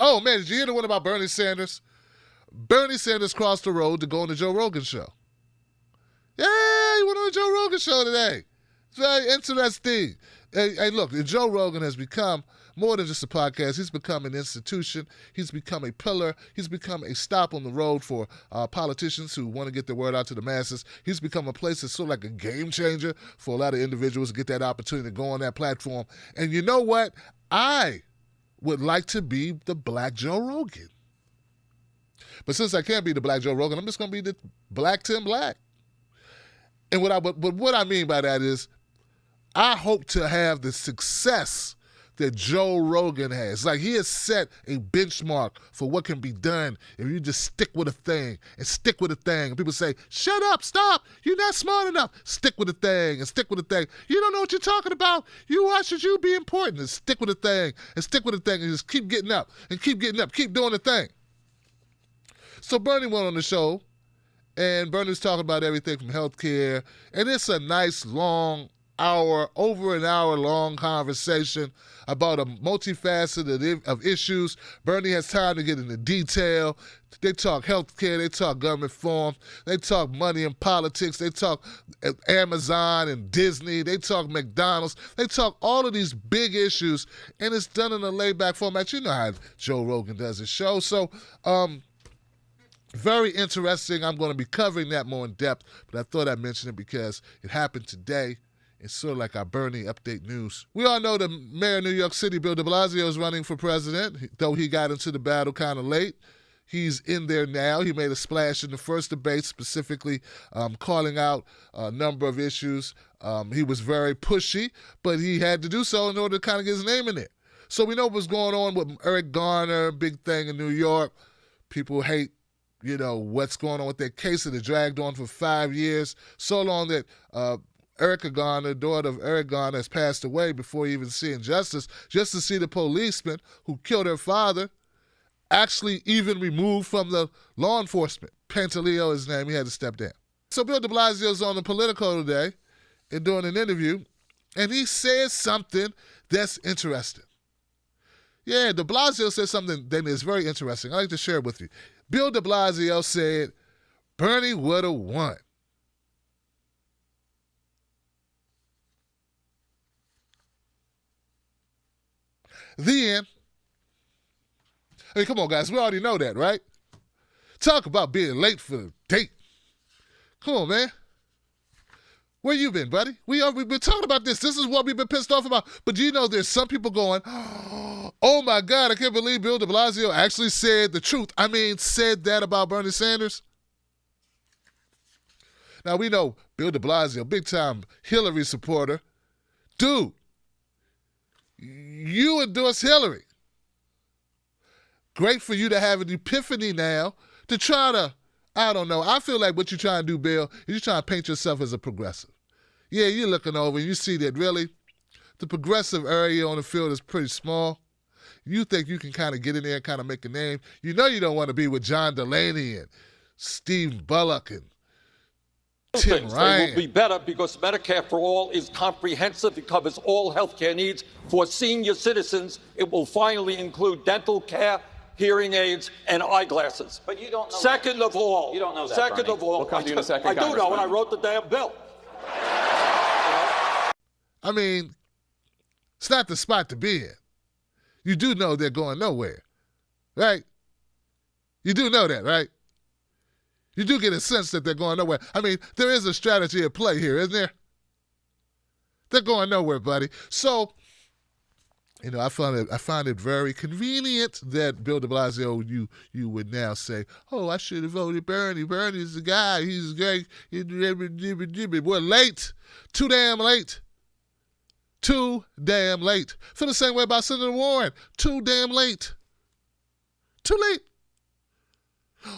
Oh, man, did you hear the one about Bernie Sanders? Bernie Sanders crossed the road to go on the Joe Rogan show. Yeah, he went on the Joe Rogan show today. It's very interesting. Hey, look, Joe Rogan has become more than just a podcast. He's become an institution. He's become a pillar. He's become a stop on the road for politicians who want to get their word out to the masses. He's become a place that's sort of like a game changer for a lot of individuals to get that opportunity to go on that platform. And you know what? I would like to be the Black Joe Rogan. But since I can't be the Black Joe Rogan, I'm just going to be the Black Tim Black. And what I mean by that is I hope to have the success that Joe Rogan has. Like, he has set a benchmark for what can be done if you just stick with a thing and stick with a thing. And people say, shut up, stop, you're not smart enough. Stick with a thing and stick with a thing. You don't know what you're talking about. Why should you be important? And stick with a thing and stick with a thing and just keep getting up and keep getting up, keep doing the thing. So Bernie went on the show, and Bernie was talking about everything from healthcare, and it's a nice long over an hour long conversation about a multifaceted of issues. Bernie has time to get into detail. They talk healthcare, they talk government reform, they talk money and politics, they talk Amazon and Disney, they talk McDonald's, they talk all of these big issues, and it's done in a laid-back format. You know how Joe Rogan does his show. So, very interesting. I'm going to be covering that more in depth, but I thought I'd mention it because it happened today. It's sort of like our Bernie update news. We all know the mayor of New York City, Bill de Blasio, is running for president, though he got into the battle kind of late. He's in there now. He made a splash in the first debate, specifically calling out a number of issues. He was very pushy, but he had to do so in order to kind of get his name in there. So we know what's going on with Eric Garner, big thing in New York. People hate, what's going on with that case that it dragged on for 5 years, so long that Erica Garner, daughter of Eric Garner, has passed away before even seeing justice, just to see the policeman who killed her father actually even removed from the law enforcement. Pantaleo is his name. He had to step down. So Bill de Blasio is on the Politico today and doing an interview, and he says something that's interesting. Yeah, de Blasio said something that is very interesting. I'd like to share it with you. Bill de Blasio said Bernie would have won. The end. I mean, come on, guys. We already know that, right? Talk about being late for the date. Come on, man. Where you been, buddy? We've been talking about this. This is what we've been pissed off about. But do you know there's some people going, oh, my God, I can't believe Bill de Blasio actually said the truth. I mean, said that about Bernie Sanders. Now, we know Bill de Blasio, big-time Hillary supporter. Dude, you endorse Hillary. Great for you to have an epiphany now to try to, I don't know. I feel like what you're trying to do, Bill, is you're trying to paint yourself as a progressive. Yeah, you're looking over and you see that really the progressive area on the field is pretty small. You think you can kind of get in there and kind of make a name. You know you don't want to be with John Delaney and Steve Bullock and Tim Ryan. They will be better because Medicare for All is comprehensive. It covers all health care needs for senior citizens. It will finally include dental care, hearing aids, and eyeglasses. But you don't know Second that. of all. You don't know that, Second Bernie. of all. We'll come to you in a second, I do know, Congressman. and I wrote the damn bill. I mean, it's not the spot to be in. You do know they're going nowhere, right? You do know that, right? You do get a sense that they're going nowhere. I mean, there is a strategy at play here, isn't there? They're going nowhere, buddy. So, I find it very convenient that Bill de Blasio, you would now say, oh, I should have voted Bernie. Bernie's the guy. He's great. We're late. Too damn late. Too damn late. Feel the same way about Senator Warren. Too damn late. Too late.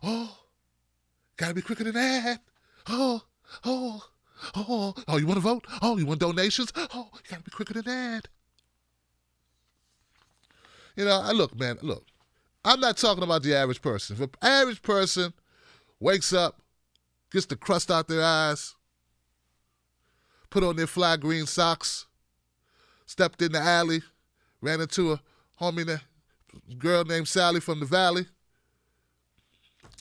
Oh, gotta be quicker than that. Oh, you want to vote? Oh, you want donations? Oh, you gotta be quicker than that. Look, I'm not talking about the average person. If an average person wakes up, gets the crust out their eyes, put on their fly green socks, stepped in the alley, ran into a homie there, girl named Sally from the Valley.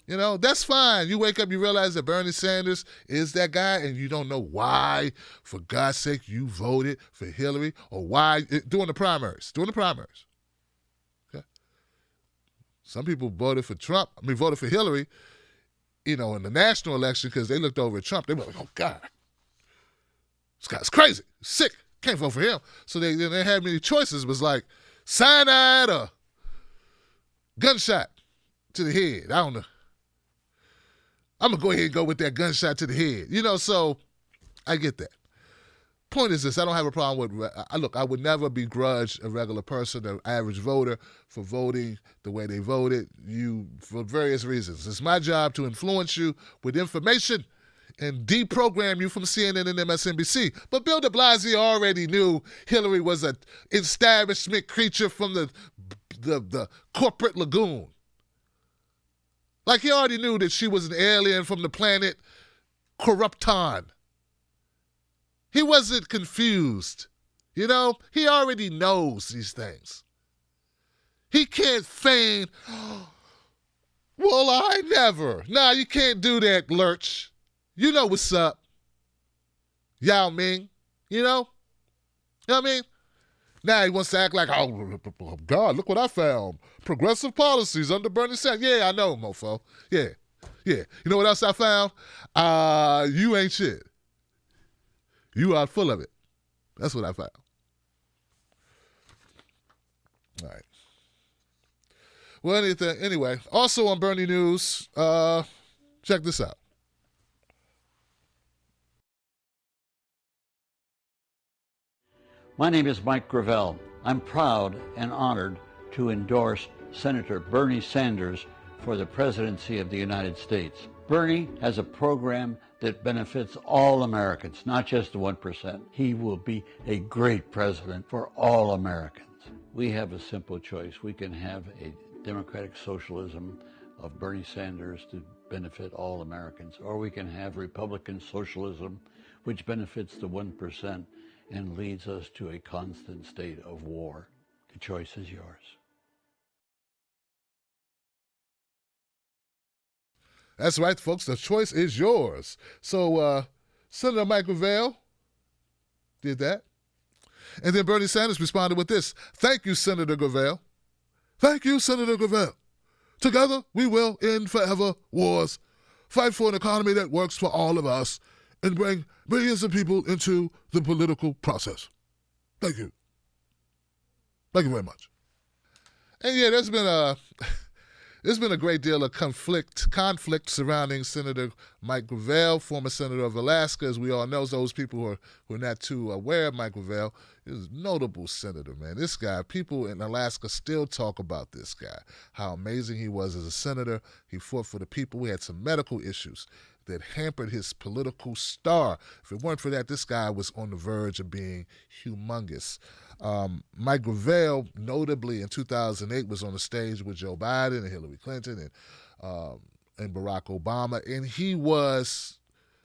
You know, that's fine. You wake up, you realize that Bernie Sanders is that guy, and you don't know why, for God's sake, you voted for Hillary, or why, during the primaries. Okay? Some people voted for voted for Hillary, in the national election because they looked over at Trump. They were like, oh, God, this guy's crazy, sick, can't vote for him. So they had many choices. It was like cyanide or gunshot to the head. I don't know. I'm going to go ahead and go with that gunshot to the head. So I get that. Point is this, I don't have a problem with, I would never begrudge a regular person, an average voter, for voting the way they voted, for various reasons. It's my job to influence you with information and deprogram you from CNN and MSNBC. But Bill de Blasio already knew Hillary was an establishment creature from the corporate lagoon. Like, he already knew that she was an alien from the planet Corrupton. He wasn't confused. He already knows these things. He can't feign, well, I never. Nah, you can't do that, Lurch. You know what's up. Yao Ming, You know what I mean? Now he wants to act like, oh, God, look what I found. Progressive policies under Bernie Sanders. Yeah, I know, mofo. Yeah. You know what else I found? You ain't shit. You are full of it. That's what I found. All right. Well, anyway, also on Bernie News, check this out. My name is Mike Gravel. I'm proud and honored to endorse Senator Bernie Sanders for the presidency of the United States. Bernie has a program that benefits all Americans, not just the 1%. He will be a great president for all Americans. We have a simple choice. We can have a democratic socialism of Bernie Sanders to benefit all Americans, or we can have Republican socialism, which benefits the 1% and leads us to a constant state of war. The choice is yours. That's right, folks. The choice is yours. So Senator Mike Gravel did that. And then Bernie Sanders responded with this. Thank you, Senator Gravel. Thank you, Senator Gravel. Together, we will end forever wars, fight for an economy that works for all of us, and bring millions of people into the political process. Thank you. Thank you very much. And yeah, there's been a great deal of conflict surrounding Senator Mike Gravel, former senator of Alaska. As we all know, those people who are not too aware of Mike Gravel, is a notable senator, man. This guy, people in Alaska still talk about this guy, how amazing he was as a senator. He fought for the people. We had some medical issues that hampered his political star. If it weren't for that, this guy was on the verge of being humongous. Mike Gravel, notably in 2008, was on the stage with Joe Biden and Hillary Clinton and Barack Obama. And he was,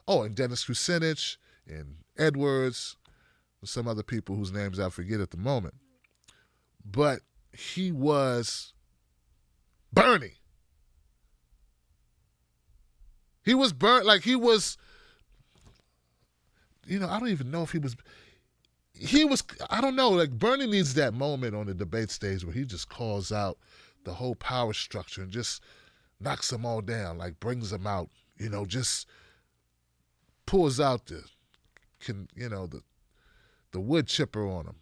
and Dennis Kucinich and Edwards, and some other people whose names I forget at the moment. But he was Bernie. He was burnt, like he was, I don't even know if he was, I don't know, like Bernie needs that moment on the debate stage where he just calls out the whole power structure and just knocks them all down, like brings them out, just pulls out the wood chipper on them.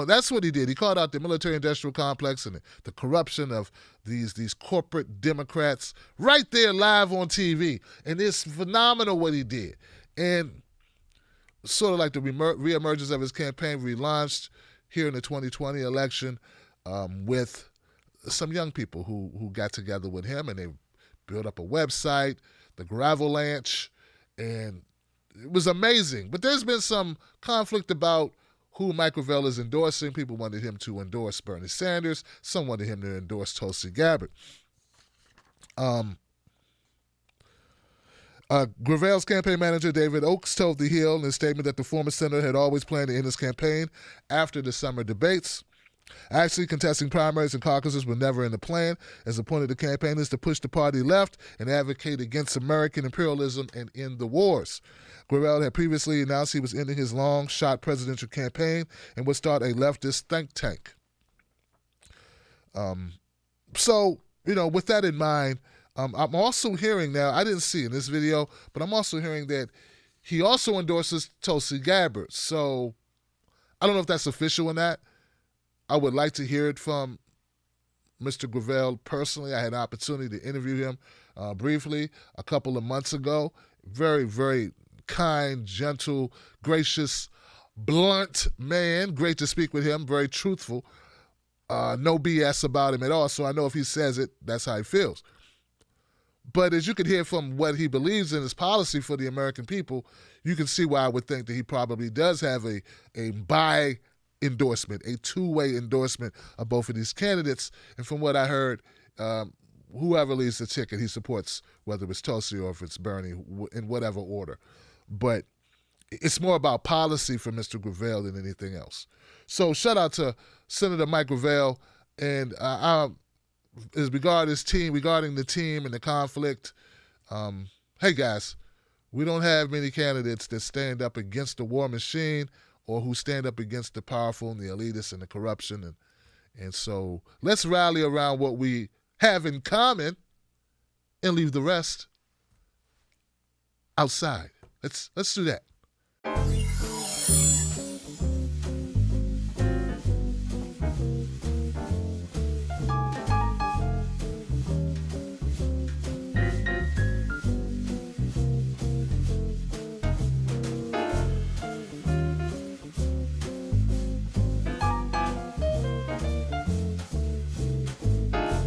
That's what he did. He called out the military-industrial complex and the corruption of these corporate Democrats right there live on TV. And it's phenomenal what he did. And sort of like the reemergence of his campaign relaunched here in the 2020 election with some young people who got together with him, and they built up a website, the Gravelanche, and it was amazing. But there's been some conflict about who Mike Gravel is endorsing. People wanted him to endorse Bernie Sanders. Some wanted him to endorse Tulsi Gabbard. Gravel's campaign manager, David Oakes, told The Hill in a statement that the former senator had always planned to end his campaign after the summer debates. Actually, contesting primaries and caucuses were never in the plan, as the point of the campaign is to push the party left and advocate against American imperialism and end the wars. Guerrero had previously announced he was ending his long-shot presidential campaign and would start a leftist think tank. So, with that in mind, I'm also hearing now, I didn't see in this video, but I'm also hearing that he also endorses Tulsi Gabbard. So I don't know if that's official or not. I would like to hear it from Mr. Gravel personally. I had an opportunity to interview him briefly a couple of months ago. Very, very kind, gentle, gracious, blunt man. Great to speak with him. Very truthful. No BS about him at all. So I know if he says it, that's how he feels. But as you can hear from what he believes in his policy for the American people, you can see why I would think that he probably does have a endorsement, a two-way endorsement of both of these candidates. And from what I heard, whoever leads the ticket, he supports, whether it's Tulsi or if it's Bernie, in whatever order. But it's more about policy for Mr. Gravel than anything else. So shout out to Senator Mike Gravel. And as regarding the team and the conflict, hey guys, we don't have many candidates that stand up against the war machine or who stand up against the powerful and the elitists and the corruption. And so let's rally around what we have in common and leave the rest outside. Let's do that.